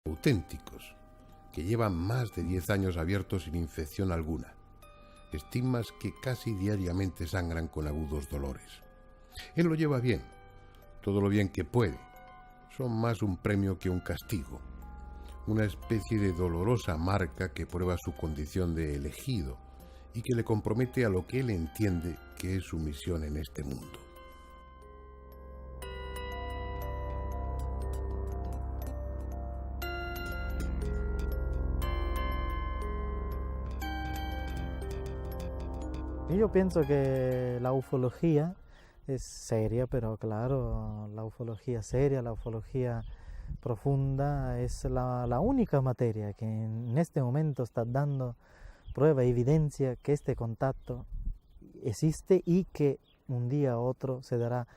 auténticos, que llevan más de 10 años abiertos sin infección alguna. Estigmas que casi diariamente sangran con agudos dolores. Él lo lleva bien, todo lo bien que puede. Son más un premio que un castigo. Una especie de dolorosa marca que prueba su condición de elegido y que le compromete a lo que él entiende que es su misión en este mundo. Yo pienso que la ufología es seria, pero claro, la ufología seria, la ufología profunda es la única materia que en este momento está dando prueba, evidencia que este contacto existe y que un día u otro se dará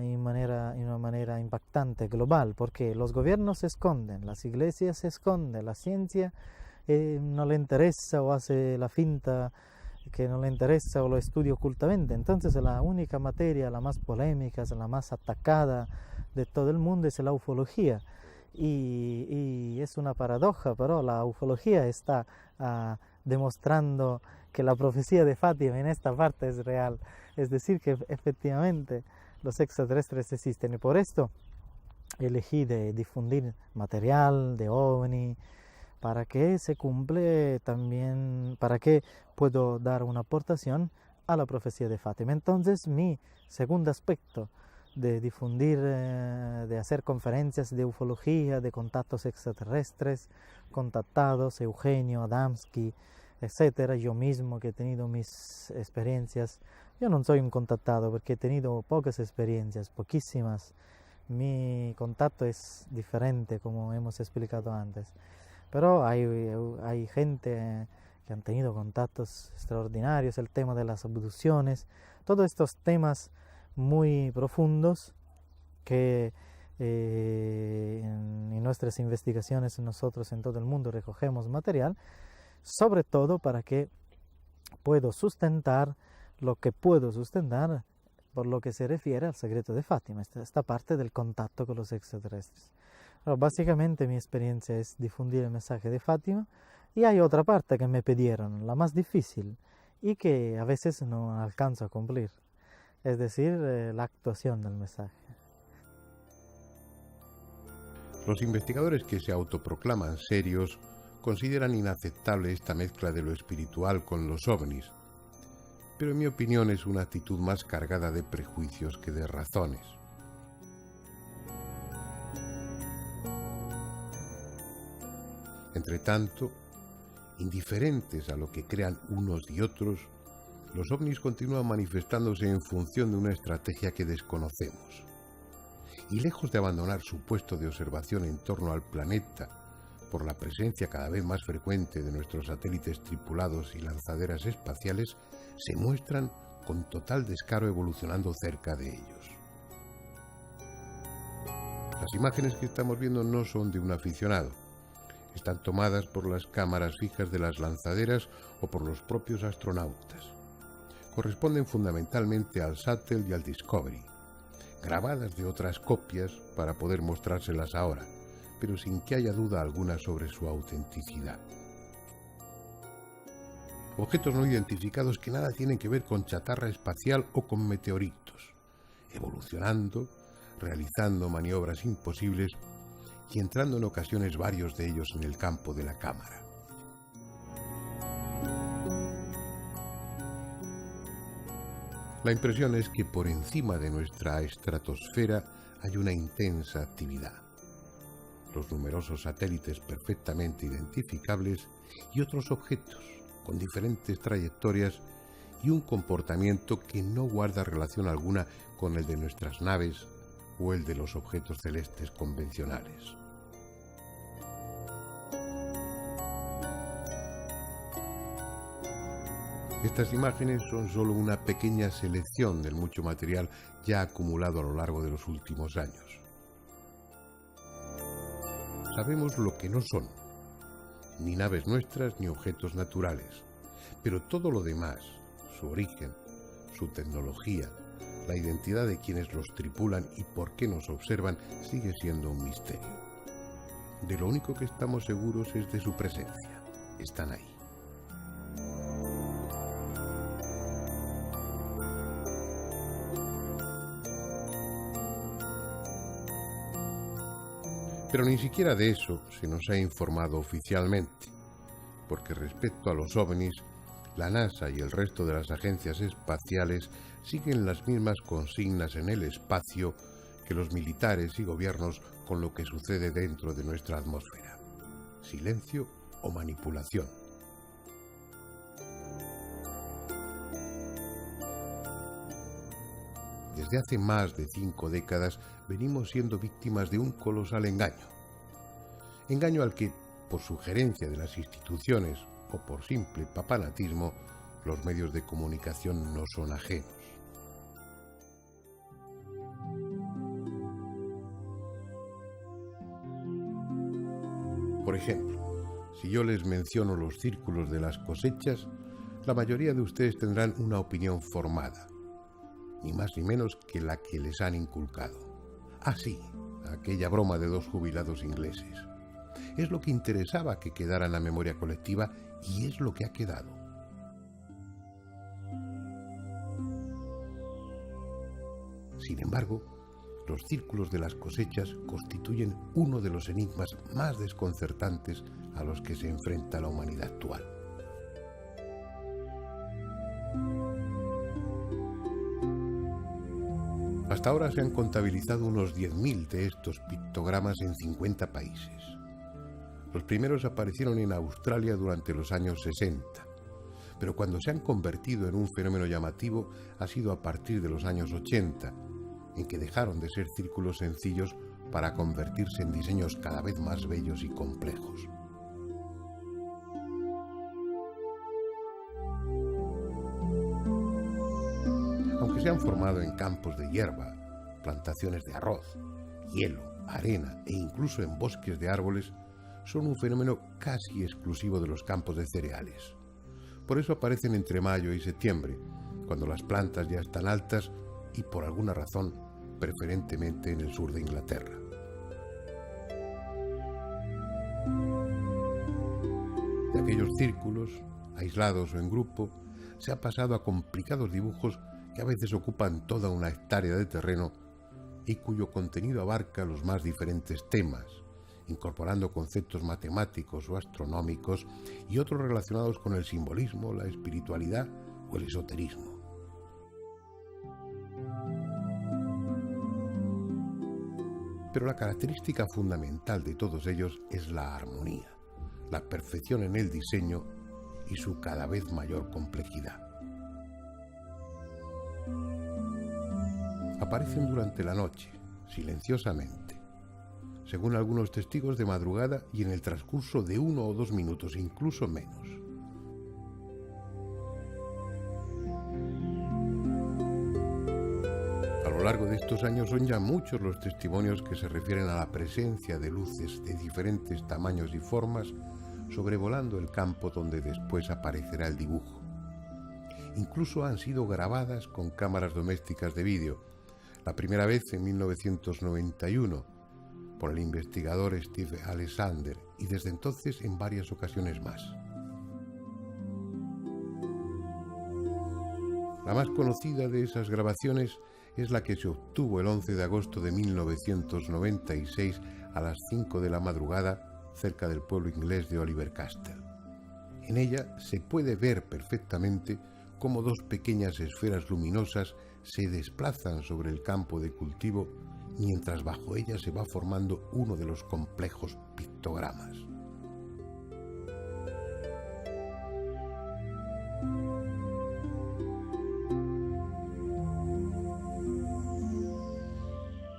en una manera impactante, global, porque los gobiernos se esconden, las iglesias se esconden, la ciencia no le interesa o hace la finta que no le interesa o lo estudia ocultamente. Entonces la única materia, la más polémica, la más atacada de todo el mundo es la ufología. Y es una paradoja, pero la ufología está demostrando que la profecía de Fátima en esta parte es real. Es decir, que efectivamente los extraterrestres existen. Y por esto elegí de difundir material de OVNI, para que se cumple también, para que puedo dar una aportación a la profecía de Fátima. Entonces, mi segundo aspecto de difundir, de hacer conferencias de ufología, de contactos extraterrestres, contactados, Eugenio, Adamski, etcétera. Yo mismo que he tenido mis experiencias, yo no soy un contactado porque he tenido pocas experiencias, poquísimas. Mi contacto es diferente, como hemos explicado antes. Pero hay gente que han tenido contactos extraordinarios, el tema de las abducciones, todos estos temas muy profundos que en nuestras investigaciones nosotros en todo el mundo recogemos material, sobre todo para que puedo sustentar lo que puedo sustentar por lo que se refiere al secreto de Fátima, esta parte del contacto con los extraterrestres. Pero básicamente mi experiencia es difundir el mensaje de Fátima y hay otra parte que me pidieron, la más difícil y que a veces no alcanzo a cumplir, es decir, la actuación del mensaje. Los investigadores que se autoproclaman serios consideran inaceptable esta mezcla de lo espiritual con los ovnis, pero en mi opinión es una actitud más cargada de prejuicios que de razones. Entre tanto, indiferentes a lo que crean unos y otros, los ovnis continúan manifestándose en función de una estrategia que desconocemos. Y lejos de abandonar su puesto de observación en torno al planeta, por la presencia cada vez más frecuente de nuestros satélites tripulados y lanzaderas espaciales, se muestran con total descaro evolucionando cerca de ellos. Las imágenes que estamos viendo no son de un aficionado. Están tomadas por las cámaras fijas de las lanzaderas o por los propios astronautas. Corresponden fundamentalmente al Shuttle y al Discovery, grabadas de otras copias para poder mostrárselas ahora, pero sin que haya duda alguna sobre su autenticidad. Objetos no identificados que nada tienen que ver con chatarra espacial o con meteoritos, evolucionando, realizando maniobras imposibles y entrando en ocasiones varios de ellos en el campo de la cámara. La impresión es que por encima de nuestra estratosfera hay una intensa actividad. Los numerosos satélites perfectamente identificables y otros objetos con diferentes trayectorias y un comportamiento que no guarda relación alguna con el de nuestras naves o el de los objetos celestes convencionales. Estas imágenes son solo una pequeña selección del mucho material ya acumulado a lo largo de los últimos años. Sabemos lo que no son, ni naves nuestras ni objetos naturales, pero todo lo demás, su origen, su tecnología, la identidad de quienes los tripulan y por qué nos observan, sigue siendo un misterio. De lo único que estamos seguros es de su presencia. Están ahí. Pero ni siquiera de eso se nos ha informado oficialmente, porque respecto a los ovnis, la NASA y el resto de las agencias espaciales siguen las mismas consignas en el espacio que los militares y gobiernos con lo que sucede dentro de nuestra atmósfera: silencio o manipulación. Desde hace más de 5 décadas venimos siendo víctimas de un colosal engaño. Engaño al que, por sugerencia de las instituciones o por simple papanatismo, los medios de comunicación no son ajenos. Por ejemplo, si yo les menciono los círculos de las cosechas, la mayoría de ustedes tendrán una opinión formada, ni más ni menos que la que les han inculcado. Ah, sí, aquella broma de 2 jubilados ingleses. Es lo que interesaba que quedara en la memoria colectiva y es lo que ha quedado. Sin embargo, los círculos de las cosechas constituyen uno de los enigmas más desconcertantes a los que se enfrenta la humanidad actual. Hasta ahora se han contabilizado unos 10.000 de estos pictogramas en 50 países. Los primeros aparecieron en Australia durante los años 60, pero cuando se han convertido en un fenómeno llamativo ha sido a partir de los años 80, en que dejaron de ser círculos sencillos para convertirse en diseños cada vez más bellos y complejos. Aunque se han formado en campos de hierba, plantaciones de arroz, hielo, arena e incluso en bosques de árboles, son un fenómeno casi exclusivo de los campos de cereales. Por eso aparecen entre mayo y septiembre, cuando las plantas ya están altas y por alguna razón, preferentemente en el sur de Inglaterra. De aquellos círculos, aislados o en grupo, se ha pasado a complicados dibujos que a veces ocupan toda una hectárea de terreno y cuyo contenido abarca los más diferentes temas, incorporando conceptos matemáticos o astronómicos y otros relacionados con el simbolismo, la espiritualidad o el esoterismo. Pero la característica fundamental de todos ellos es la armonía, la perfección en el diseño y su cada vez mayor complejidad. Aparecen durante la noche, silenciosamente, según algunos testigos de madrugada y en el transcurso de 1 o 2 minutos, incluso menos. A lo largo de estos años son ya muchos los testimonios que se refieren a la presencia de luces de diferentes tamaños y formas sobrevolando el campo donde después aparecerá el dibujo. Incluso han sido grabadas con cámaras domésticas de vídeo, la primera vez en 1991 por el investigador Steve Alexander y desde entonces en varias ocasiones más. La más conocida de esas grabaciones es la que se obtuvo el 11 de agosto de 1996 a las 5 de la madrugada cerca del pueblo inglés de Oliver Castle. En ella se puede ver perfectamente cómo 2 pequeñas esferas luminosas se desplazan sobre el campo de cultivo mientras bajo ella se va formando uno de los complejos pictogramas.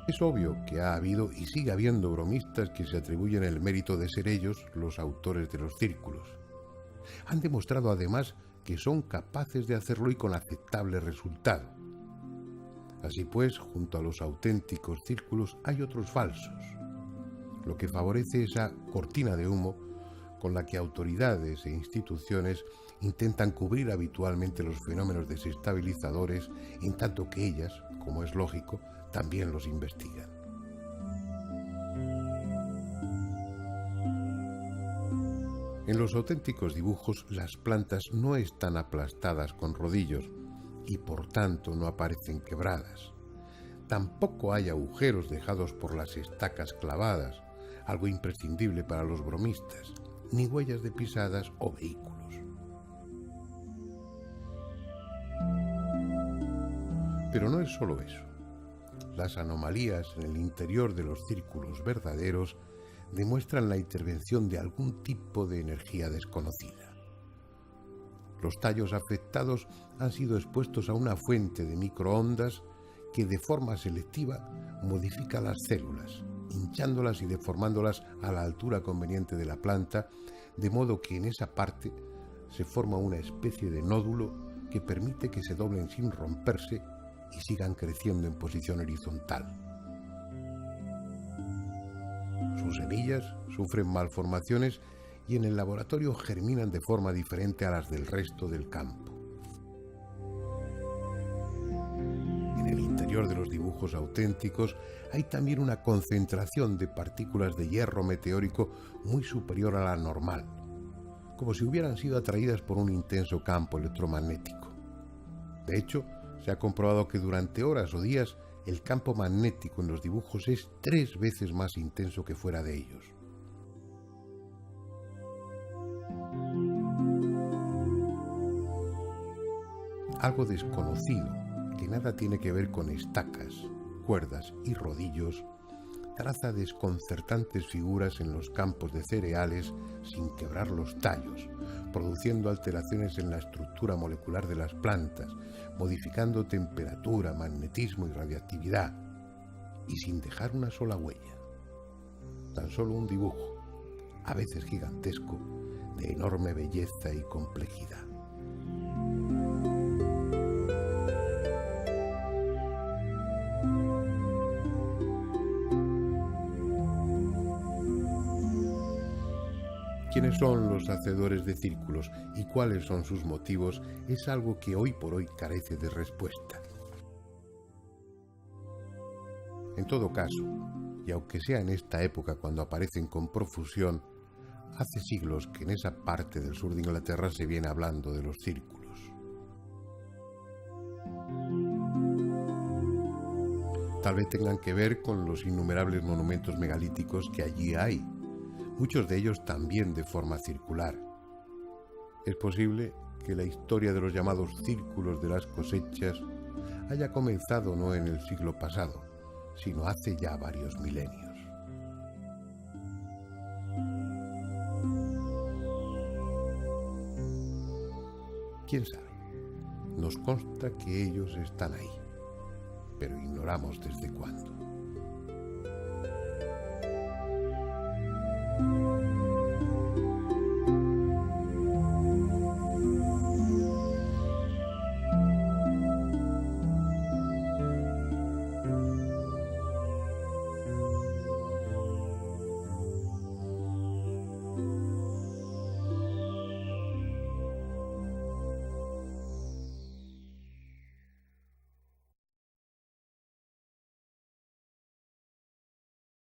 Es obvio que ha habido y sigue habiendo bromistas que se atribuyen el mérito de ser ellos los autores de los círculos. Han demostrado además que son capaces de hacerlo y con aceptable resultado. Así pues, junto a los auténticos círculos hay otros falsos, lo que favorece esa cortina de humo con la que autoridades e instituciones intentan cubrir habitualmente los fenómenos desestabilizadores, en tanto que ellas, como es lógico, también los investigan. En los auténticos dibujos las plantas no están aplastadas con rodillos y por tanto no aparecen quebradas. Tampoco hay agujeros dejados por las estacas clavadas, algo imprescindible para los bromistas, ni huellas de pisadas o vehículos. Pero no es solo eso. Las anomalías en el interior de los círculos verdaderos demuestran la intervención de algún tipo de energía desconocida. Los tallos afectados han sido expuestos a una fuente de microondas que de forma selectiva modifica las células, hinchándolas y deformándolas a la altura conveniente de la planta, de modo que en esa parte se forma una especie de nódulo que permite que se doblen sin romperse y sigan creciendo en posición horizontal. Sus semillas sufren malformaciones y en el laboratorio germinan de forma diferente a las del resto del campo. En el interior de los dibujos auténticos hay también una concentración de partículas de hierro meteórico muy superior a la normal, como si hubieran sido atraídas por un intenso campo electromagnético. De hecho, se ha comprobado que durante horas o días el campo magnético en los dibujos es 3 veces más intenso que fuera de ellos. Algo desconocido, que nada tiene que ver con estacas, cuerdas y rodillos, traza desconcertantes figuras en los campos de cereales sin quebrar los tallos, produciendo alteraciones en la estructura molecular de las plantas, modificando temperatura, magnetismo y radiactividad, y sin dejar una sola huella. Tan solo un dibujo, a veces gigantesco, de enorme belleza y complejidad. ¿Quiénes son los hacedores de círculos y cuáles son sus motivos? Es algo que hoy por hoy carece de respuesta. En todo caso, y aunque sea en esta época cuando aparecen con profusión, hace siglos que en esa parte del sur de Inglaterra se viene hablando de los círculos. Tal vez tengan que ver con los innumerables monumentos megalíticos que allí hay, muchos de ellos también de forma circular. Es posible que la historia de los llamados círculos de las cosechas haya comenzado no en el siglo pasado, sino hace ya varios milenios. ¿Quién sabe? Nos consta que ellos están ahí, pero ignoramos desde cuándo.